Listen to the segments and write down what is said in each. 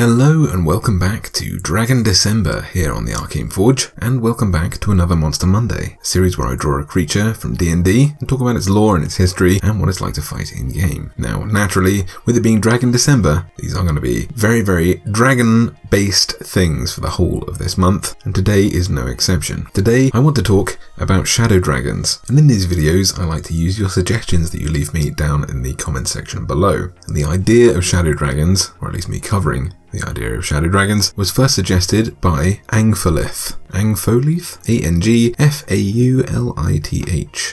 Hello and welcome back to Dragon December here on the Arcane Forge, and welcome back to another Monster Monday, a series where I draw a creature from D&D and talk about its lore and its history and what it's like to fight in-game. Now, naturally, with it being Dragon December, these are going to be very dragon-based things for the whole of this month, and today is no exception. Today, I want to talk about shadow dragons, and in these videos, I like to use your suggestions that you leave me down in the comment section below. And the idea of shadow dragons, or at least me covering the idea of shadow dragons, was first suggested by Angfolith. Angfolith? A-N-G-F-A-U-L-I-T-H.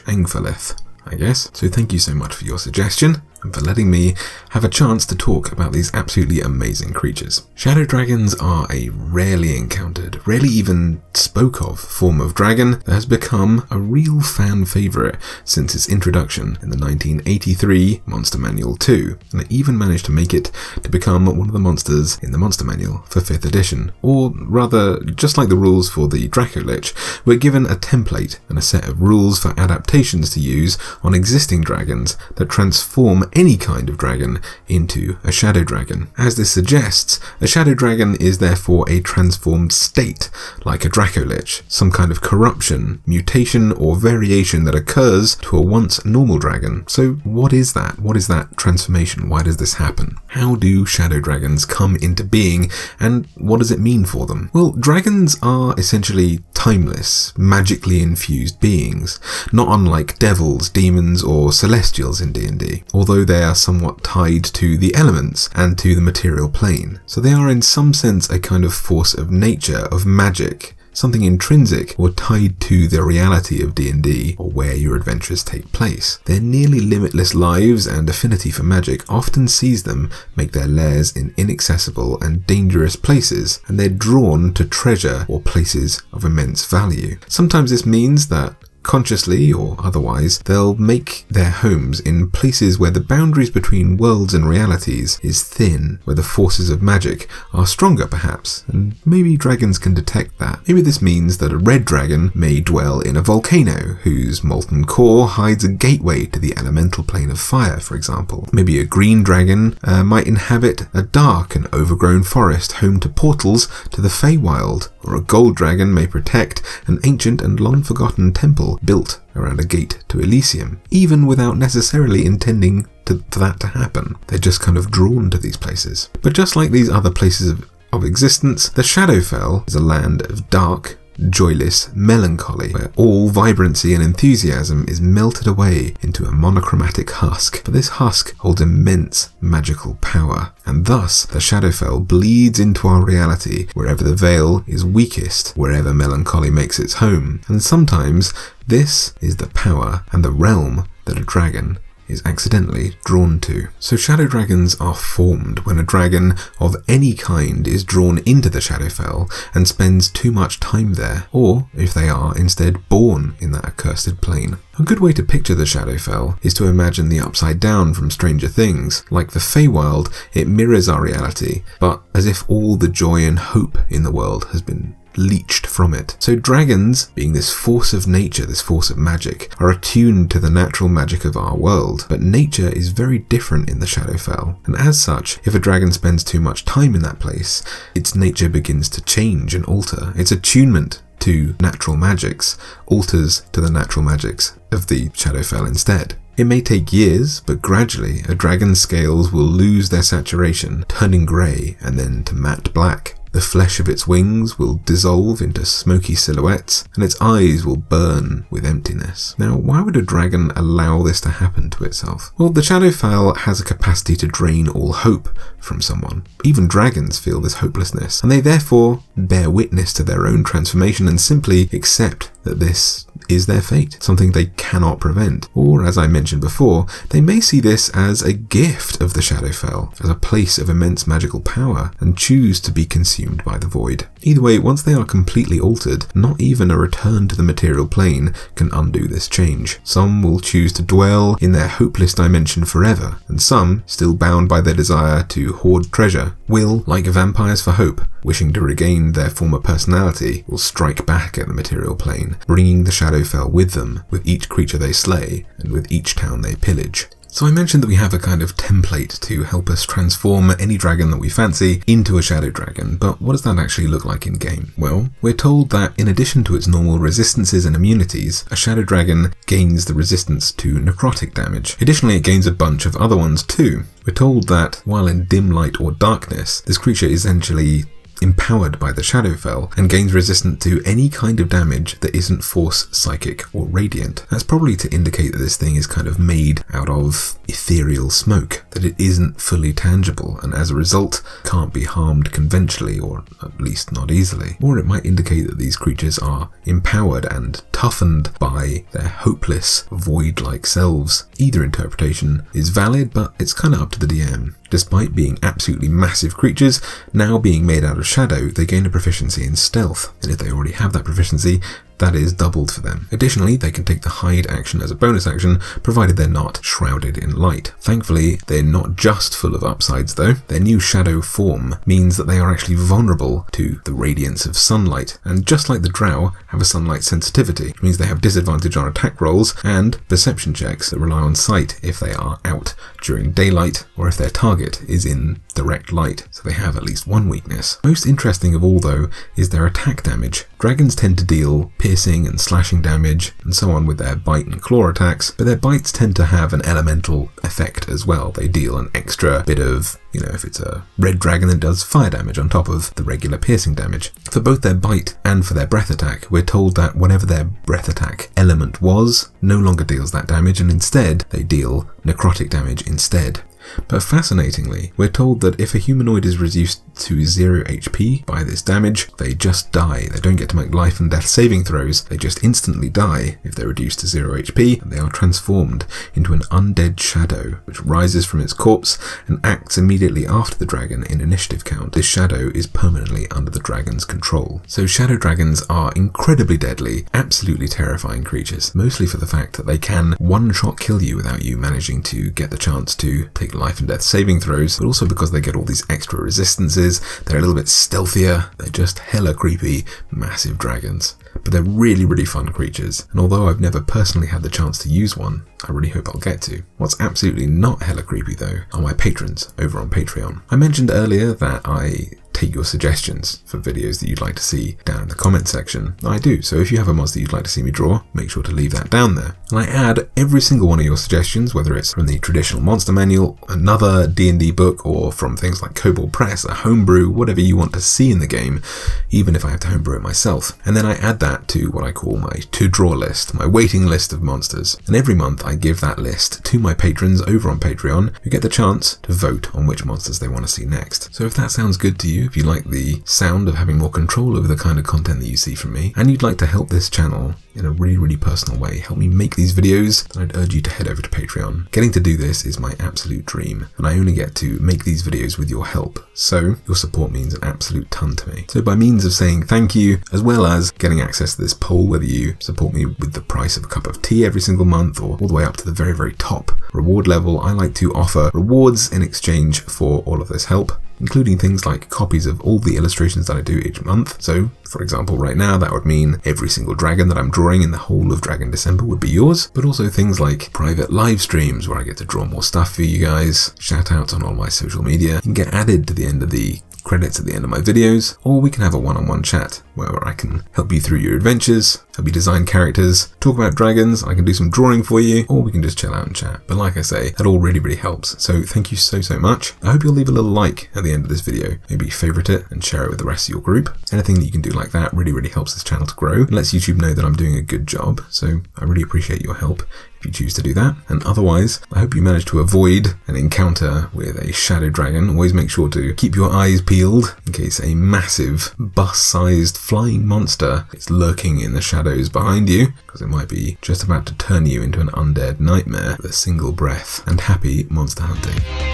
Angfolith, I guess. So thank you so much for your suggestion and for letting me have a chance to talk about these absolutely amazing creatures. Shadow dragons are a rarely encountered, rarely even spoke of form of dragon that has become a real fan favourite since its introduction in the 1983 Monster Manual 2, and it even managed to make it to become one of the monsters in the Monster Manual for 5th edition. Or rather, just like the rules for the Dracolich, we're given a template and a set of rules for adaptations to use on existing dragons that transform any kind of dragon into a shadow dragon. As this suggests, a shadow dragon is therefore a transformed state, like a Dracolich, some kind of corruption, mutation, or variation that occurs to a once normal dragon. So what is that? What is that transformation? Why does this happen? How do shadow dragons come into being, and what does it mean for them? Well, dragons are essentially timeless, magically infused beings, not unlike devils, demons, or celestials in D&D, although they are somewhat tied to the elements and to the material plane. So they are in some sense a kind of force of nature, of magic, something intrinsic or tied to the reality of D&D or where your adventures take place. Their nearly limitless lives and affinity for magic often sees them make their lairs in inaccessible and dangerous places, and they're drawn to treasure or places of immense value. Sometimes this means that consciously or otherwise, they'll make their homes in places where the boundaries between worlds and realities is thin, where the forces of magic are stronger perhaps, and maybe dragons can detect that. Maybe this means that a red dragon may dwell in a volcano whose molten core hides a gateway to the elemental plane of fire, for example. Maybe a green dragon might inhabit a dark and overgrown forest home to portals to the Feywild, or a gold dragon may protect an ancient and long-forgotten temple built around a gate to Elysium, even without necessarily intending for that to happen. They're just kind of drawn to these places. But just like these other places of existence, the Shadowfell is a land of dark, joyless melancholy, where all vibrancy and enthusiasm is melted away into a monochromatic husk. But this husk holds immense magical power, and thus the Shadowfell bleeds into our reality wherever the veil is weakest, wherever melancholy makes its home. And sometimes this is the power and the realm that a dragon is accidentally drawn to. So shadow dragons are formed when a dragon of any kind is drawn into the Shadowfell and spends too much time there, or if they are instead born in that accursed plane. A good way to picture the Shadowfell is to imagine the Upside Down from Stranger Things. Like the Feywild, it mirrors our reality, but as if all the joy and hope in the world has been leached from it. So dragons, being this force of nature, this force of magic, are attuned to the natural magic of our world, but nature is very different in the Shadowfell, and as such, if a dragon spends too much time in that place, its nature begins to change and alter. Its attunement to natural magics alters to the natural magics of the Shadowfell instead. It may take years, but gradually a dragon's scales will lose their saturation, turning grey and then to matte black. The flesh of its wings will dissolve into smoky silhouettes, and its eyes will burn with emptiness. Now, why would a dragon allow this to happen to itself? Well, the Shadowfell has a capacity to drain all hope from someone. Even dragons feel this hopelessness, and they therefore bear witness to their own transformation and simply accept that this is their fate, something they cannot prevent. Or, as I mentioned before, they may see this as a gift of the Shadowfell, as a place of immense magical power, and choose to be consumed by the void. Either way, once they are completely altered, not even a return to the material plane can undo this change. Some will choose to dwell in their hopeless dimension forever, and some, still bound by their desire to hoard treasure, will, like vampires for hope, wishing to regain their former personality, will strike back at the material plane, bringing the Shadowfell with them, with each creature they slay, and with each town they pillage. So I mentioned that we have a kind of template to help us transform any dragon that we fancy into a shadow dragon, but what does that actually look like in game? Well, we're told that in addition to its normal resistances and immunities, a shadow dragon gains the resistance to necrotic damage. Additionally, it gains a bunch of other ones too. We're told that while in dim light or darkness, this creature is essentially empowered by the Shadowfell and gains resistance to any kind of damage that isn't force, psychic, or radiant. That's probably to indicate that this thing is kind of made out of ethereal smoke, that it isn't fully tangible and as a result can't be harmed conventionally, or at least not easily. Or it might indicate that these creatures are empowered and toughened by their hopeless, void-like selves. Either interpretation is valid, but it's kind of up to the DM. Despite being absolutely massive creatures, now being made out of shadow, they gain a proficiency in stealth, and if they already have that proficiency, that is doubled for them. Additionally, they can take the hide action as a bonus action, provided they're not shrouded in light. Thankfully, they're not just full of upsides though. Their new shadow form means that they are actually vulnerable to the radiance of sunlight, and just like the drow, have a sunlight sensitivity, which means they have disadvantage on attack rolls and perception checks that rely on sight if they are out during daylight or if their target is in direct light, so they have at least one weakness. Most interesting of all though is their attack damage. Dragons tend to deal piercing and slashing damage and so on with their bite and claw attacks, but their bites tend to have an elemental effect as well. They deal an extra bit of, if it's a red dragon that does fire damage on top of the regular piercing damage. For both their bite and for their breath attack, we're told that whatever their breath attack element was, no longer deals that damage, and instead they deal necrotic damage instead. But fascinatingly, we're told that if a humanoid is reduced to 0 HP by this damage, they just die. They don't get to make life and death saving throws, they just instantly die if they're reduced to 0 HP, and they are transformed into an undead shadow, which rises from its corpse and acts immediately after the dragon in initiative count. This shadow is permanently under the dragon's control. So shadow dragons are incredibly deadly, absolutely terrifying creatures, mostly for the fact that they can one-shot kill you without you managing to get the chance to take life and death saving throws, but also because they get all these extra resistances, they're a little bit stealthier, they're just hella creepy, massive dragons. But they're really, really fun creatures, and although I've never personally had the chance to use one, I really hope I'll get to. What's absolutely not hella creepy though are my patrons over on Patreon. I mentioned earlier that I take your suggestions for videos that you'd like to see down in the comment section. I do, so if you have a monster you'd like to see me draw, make sure to leave that down there. And I add every single one of your suggestions, whether it's from the traditional monster manual, another D&D book, or from things like Kobold Press, a homebrew, whatever you want to see in the game, even if I have to homebrew it myself. And then I add that to what I call my to-draw list, my waiting list of monsters. And every month I give that list to my patrons over on Patreon, who get the chance to vote on which monsters they want to see next. So if that sounds good to you, if you like the sound of having more control over the kind of content that you see from me, and you'd like to help this channel in a really, really personal way, help me make these videos, then I'd urge you to head over to Patreon. Getting to do this is my absolute dream, and I only get to make these videos with your help, so your support means an absolute ton to me. So by means of saying thank you, as well as getting access to this poll, whether you support me with the price of a cup of tea every single month, or all the way up to the very, very top reward level, I like to offer rewards in exchange for all of this help, including things like copies of all the illustrations that I do each month. So, for example, right now that would mean every single dragon that I'm drawing in the whole of Dragon December would be yours, but also things like private live streams where I get to draw more stuff for you guys, shout outs on all my social media, you can get added to the end of the credits at the end of my videos, or we can have a one-on-one chat where I can help you through your adventures, help you design characters, talk about dragons, I can do some drawing for you, or we can just chill out and chat. But like I say, that all really, really helps. So thank you so, so much. I hope you'll leave a little like at the end of this video. Maybe favorite it and share it with the rest of your group. Anything that you can do like that really, really helps this channel to grow and lets YouTube know that I'm doing a good job. So I really appreciate your help if you choose to do that. And otherwise, I hope you manage to avoid an encounter with a shadow dragon. Always make sure to keep your eyes peeled in case a massive bus-sized flying monster is lurking in the shadows behind you, because it might be just about to turn you into an undead nightmare with a single breath. And happy monster hunting.